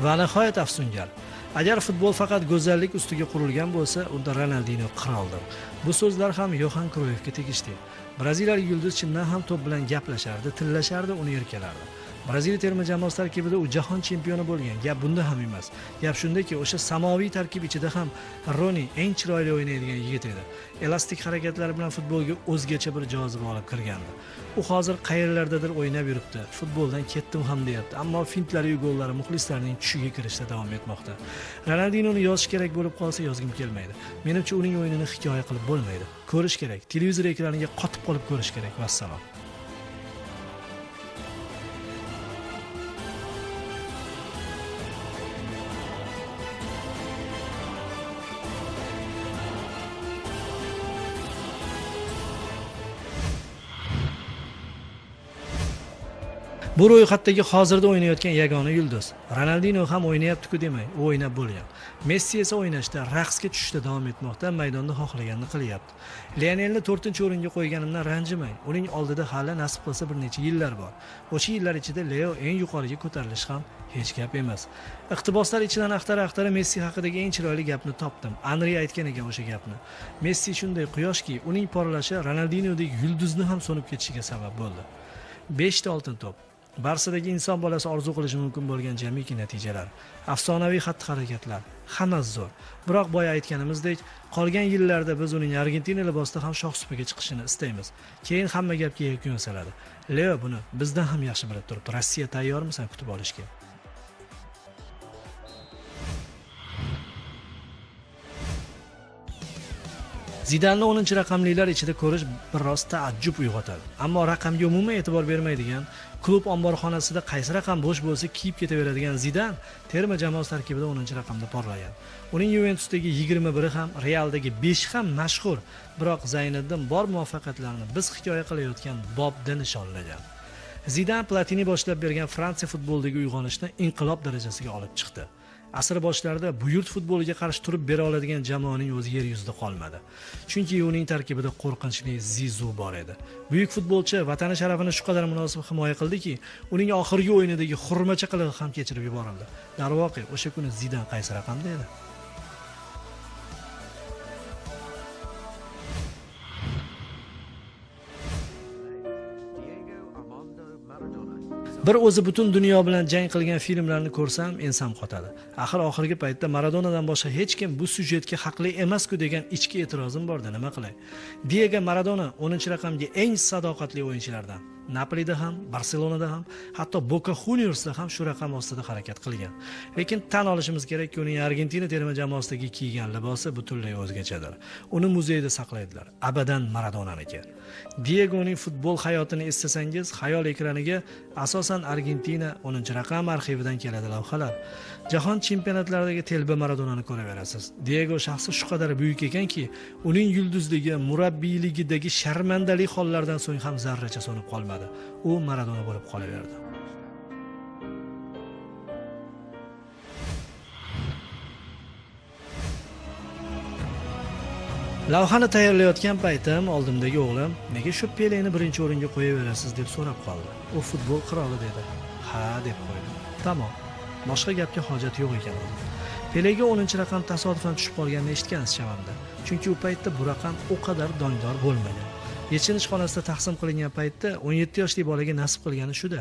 Va nihoyat afsungar. Agar futbol faqat go'zallik ustiga qurilgan bo'lsa, unda Ronaldinho qiroldir. Bu so'zlar ham Yohan Kroyevga tegishli. Braziliyalik yulduz chindan ham to'p bilan gaplashardi, tillashardi, uni erkalardi. Braziliya terma jamoasi tarkibida u jahon chempioni bo'lgan. Gap bunda ham emas. Gap shundaki, o'sha samoviy tarkib ichida ham Roni eng chiroyli o'ynaydigan yigit edi. Elastik harakatlari bilan futbolga o'zgacha bir joziba olib kirgandi. U hozir qayerlardadir o'ynab yuribdi. Futboldan ketdim ham deyapti, ammo fintlari va gollari muxlislarning tushiga kirishda davom etmoqda. Ronaldinhoni yozish kerak bo'lib qolsa yozgim kelmaydi. Menimcha uning o'yinini hikoya qilib bo'lmaydi. Ko'rish kerak. Televizor ekraniga qotib qolib ko'rish kerak. Vassalom. Bu ro'yxatdagi hozirda o'ynayotgan yagona yulduz. Ronaldinho ham o'ynayapti-ku demang, u o'ynab bo'lgan. Messi esa o'ynashda, raqsga tushishda davom etmoqda, maydonda xohlaganini qilyapti. Lionelni 4-o'ringa qo'yganimdan ranjimang. Uning oldida hali nasib qilsa bir necha yillar bor. O'sha yillar ichida Leo eng yuqoriga ko'tarilish ham hech gap emas. Iqtiboslar ichidan axtara Messi haqidagi eng chiroyli gapni topdim. Anri aytgan ekan o'sha gapni. Messi shunday quyoshki, uning porlashi Ronaldinhodek yulduzni ham so'nib ketishiga sabab bo'ldi. 5 ta oltin to'p. Barsadagi inson bolasi orzu qilishi mumkin bo'lgan jamiki natijalar, afsonaviy xatti-harakatlar, hammasi zo'r. Biroq boya aytganimizdek, qolgan yillarda biz uning Argentina libosida ham shoh supaga chiqishini istaymiz. Keyin hamma gapga yakun yasaladi. Leo buni bizdan ham yaxshi bilib turibdi. Rossiya tayyormisan kutib olishga? Zidanni 10-raqamlilar ichida ko'rish biroz taajjub uyg'otadi. Ammo raqamga umuman e'tibor bermaydigan, klub omborxonasida qaysi raqam bo'sh bo'lsa kiyib ketaveradigan Zidan terma jamoasi tarkibida 10-raqamda porlagan. Uning Yuventusdagi 21 ham, Realdagi 5 ham mashhur, biroq Zayniddin bor muvaffaqiyatlarini biz hikoya qilayotgan Bobda nishonlagan. Zidan Platini boshlab bergan Fransiya futbolidagi uyg'onishni inqilob darajasiga olib chiqdi. Asr boshlarida buyurt futboliga qarshi turib bera oladigan jamoaning o'zi yer yuzida qolmadi. Chunki uning tarkibida qo'rqinchli Zizu bor edi. Buyuk futbolchi vatani sharafini shu qadar munosib himoya qildiki, uning oxirgi o'yinidagi xurmacha qilig'i ham kechirib yuborildi. Darvoqe, o'sha kuni Zidan qaysi raqamda edi? Bir o'zi butun dunyo bilan jang qilgan filmlarni ko'rsam, ensam qotadi. Axir oxirgi paytda Maradonadan boshqa hech kim bu syujetga haqli emas-ku degan ichki e'tirozim borda, nima qilay? Diego Maradona 10-raqamga eng sadoqatli o'yinchilardan. Napolida ham, Barselonada ham, hatto Boca Juniorsda ham shu raqam ostida harakat qilgan. Lekin tan olishimiz kerakki, uning Argentina terma jamoasidagi kiygan libosi butunlay o'zgachadir. Uni muzeyda saqlaydilar. Abadan Maradonaniki. Diegoning futbol hayotini eslasangiz, xayol ekraniga asosan Argentina 10-raqam arxividan keladi lavhalar. Jahon chempionatlaridagi telba Maradonani ko'raverasiz. Diego shaxsi shu qadar buyuk ekanki, uning yulduzligi, murabbiyligidagi sharmandalik hollardan so'ng ham zarracha so'nib qolmadi. U Maradona bo'lib qolaverdi. Lavhani tayyorlayotgan paytim oldimdagi o'g'lim, "Nega shu Peleni birinchi o'ringa qo'yaverasiz?" deb so'rab qoldi. U futbol qiroli dedi. "Ha" deb qo'ydi. Tamom. Boshqa gapga hojat yo'q ekan. Pelega 10-raqam tasodifan tushib qolganini eshitgansiz chamamda. Chunki u paytda bu raqam o qadar dongdor bo'lmagan. Yechinish xonasida taqsim qilingan paytda 17 yoshli bolaga nasib qilgani shuda.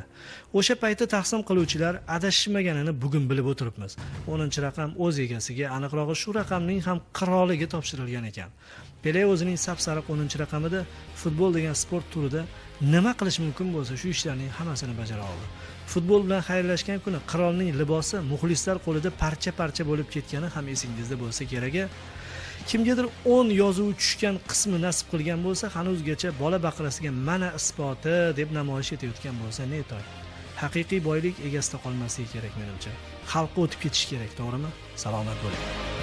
O'sha paytda taqsim qiluvchilar adashmaganini bugun bilib o'tiribmiz. 10-raqam o'z egasiga, aniqrog'i shu raqamning ham qiroliga topshirilgan ekan. Pele o'zining sap-sariq 10-raqamida futbol degan sport turida nima qilish mumkin bo'lsa, shu ishlarning hammasini bajara oldi. Futbol bilan xayrlashgan kuni qirolning libosi muxlislar qo'lida parcha-parcha bo'lib ketgani ham esingizda bo'lsa kerak. Kimgadir 10 yozuv tushgan qismi nasib qilgan bo'lsa, hanuzgacha bola baqirasiga mana isboti deb namoyish etayotgan bo'lsa, ne to'y. Haqiqiy boylik egasida qolmasligi kerak menimcha. Xalqqa o'tib ketish kerak, to'g'rimi? Salomat bo'ling.